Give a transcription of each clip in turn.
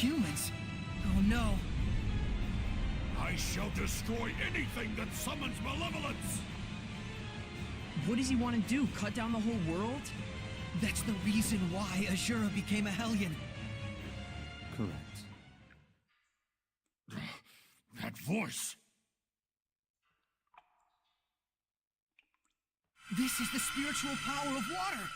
humans? Oh no. I shall destroy anything that summons malevolence! What does he want to do? Cut down the whole world? That's the reason why Azura became a Hellion. Correct. That voice! This is the spiritual power of water!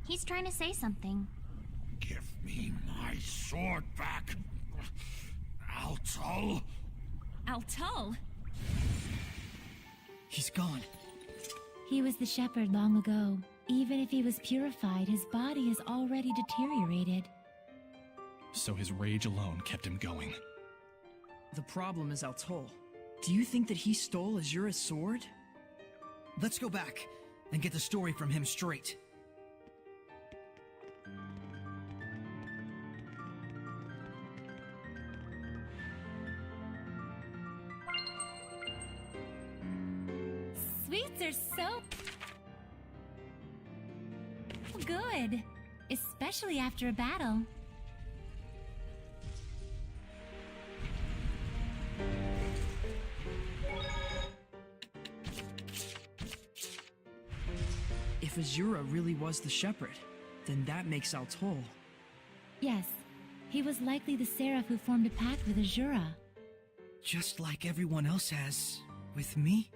He's trying to say something. Give me my sword back! Altul! Altul? He's gone. He was the shepherd long ago. Even if he was purified, his body has already deteriorated. So his rage alone kept him going. The problem is Altul. Do you think that he stole Azura's sword? Let's go back and get the story from him straight. Sweets are so good, especially after a battle. If Azura really was the shepherd, then that makes Altul. Yes, he was likely the seraph who formed a pact with Azura. Just like everyone else has with me?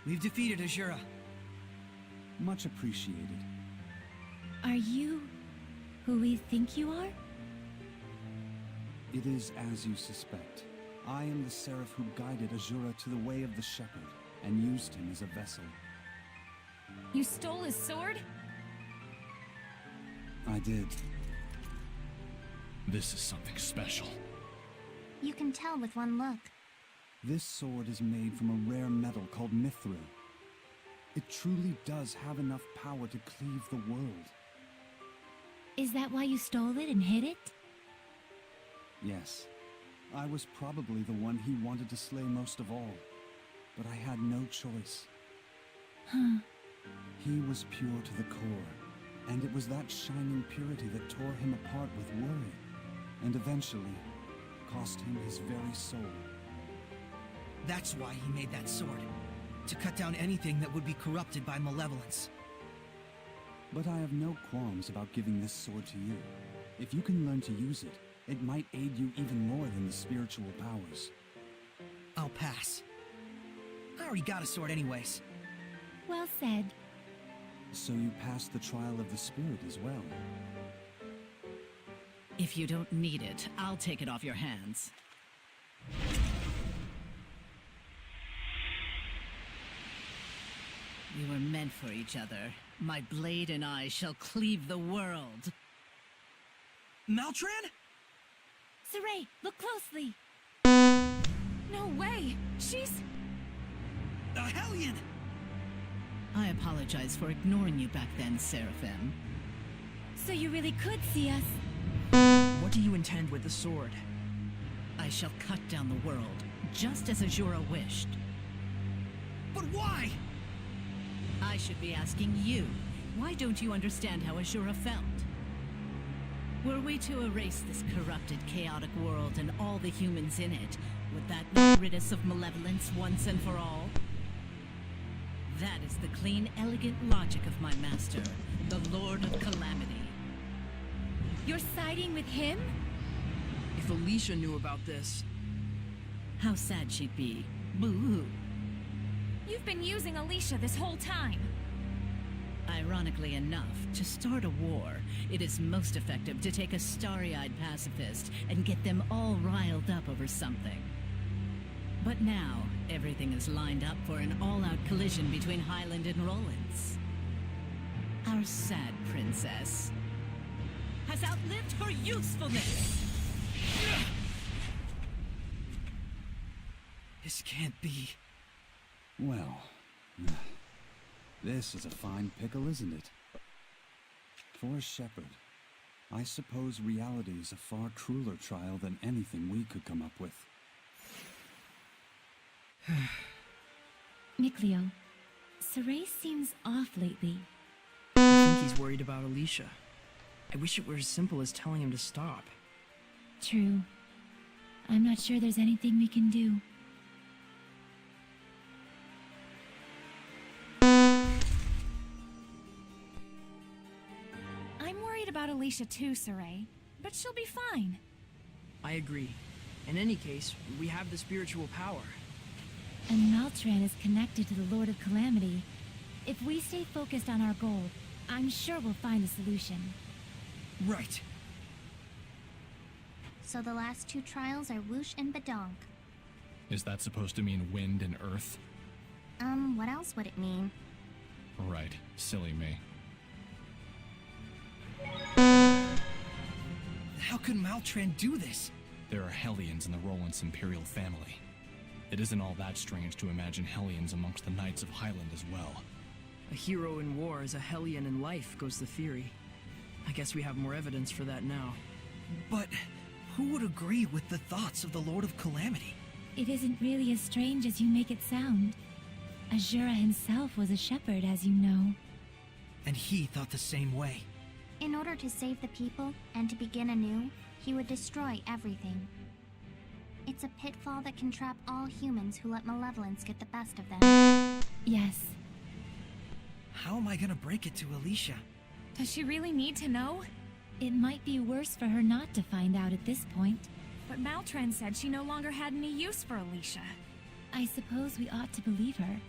We've defeated Azura. Much appreciated. Are you who we think you are? It is as you suspect. I am the seraph who guided Azura to the way of the shepherd, and used him as a vessel. You stole his sword? I did. This is something special. You can tell with one look. This sword is made from a rare metal called mithril. It truly does have enough power to cleave the world. Is that why you stole it and hid it? Yes. I was probably the one he wanted to slay most of all. But I had no choice. Huh. He was pure to the core, and it was that shining purity that tore him apart with worry, and eventually cost him his very soul. That's why he made that sword. To cut down anything that would be corrupted by malevolence. But I have no qualms about giving this sword to you. If you can learn to use it, it might aid you even more than the spiritual powers. I'll pass. I already got a sword anyways. Well said. So you passed the trial of the spirit as well. If you don't need it, I'll take it off your hands. We were meant for each other. My blade and I shall cleave the world. Maltran? Saray, look closely. No way! She's... A Hellion! I apologize for ignoring you back then, Seraphim. So you really could see us. What do you intend with the sword? I shall cut down the world, just as Azura wished. But why? I should be asking you, why don't you understand how Azura felt? Were we to erase this corrupted, chaotic world and all the humans in it, would that not rid us of malevolence once and for all? That is the clean, elegant logic of my master, the Lord of Calamity. You're siding with him? If Alicia knew about this... How sad she'd be. Boo-hoo. You've been using Alicia this whole time. Ironically enough, to start a war, it is most effective to take a starry-eyed pacifist and get them all riled up over something. But now, everything is lined up for an all-out collision between Highland and Rollins. Our sad princess has outlived her usefulness! This can't be... Well, this is a fine pickle, isn't it? For a shepherd, I suppose reality is a far crueler trial than anything we could come up with. Mikleo, Saray seems off lately. I think he's worried about Alicia. I wish it were as simple as telling him to stop. True. I'm not sure there's anything we can do. I'm worried about Alicia too, Saray. But she'll be fine. I agree. In any case, we have the spiritual power. And Maltran is connected to the Lord of Calamity. If we stay focused on our goal, I'm sure we'll find a solution. Right. So the last two trials are Whoosh and Badonk. Is that supposed to mean wind and earth? What else would it mean? Right. Silly me. How could Maltran do this? There are Hellions in the Rollins Imperial family. It isn't all that strange to imagine Hellions amongst the Knights of Highland as well. A hero in war is a Hellion in life, goes the theory. I guess we have more evidence for that now. But who would agree with the thoughts of the Lord of Calamity? It isn't really as strange as you make it sound. Azura himself was a shepherd, as you know. And he thought the same way. In order to save the people and to begin anew, he would destroy everything. It's a pitfall that can trap all humans who let malevolence get the best of them. Yes. How am I gonna break it to Alicia? Does she really need to know? It might be worse for her not to find out at this point. But Maltran said she no longer had any use for Alicia. I suppose we ought to believe her.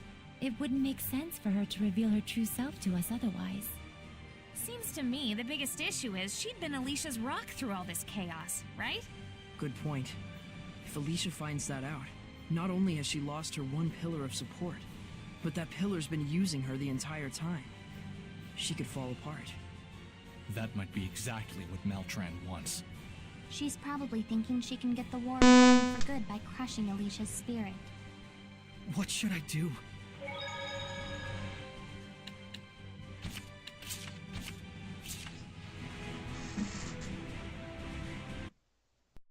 It wouldn't make sense for her to reveal her true self to us otherwise. Seems to me the biggest issue is she'd been Alicia's rock through all this chaos, right? Good point. If Alicia finds that out, not only has she lost her one pillar of support, but that pillar's been using her the entire time. She could fall apart. That might be exactly what Maltran wants. She's probably thinking she can get the war for good by crushing Alicia's spirit. What should I do?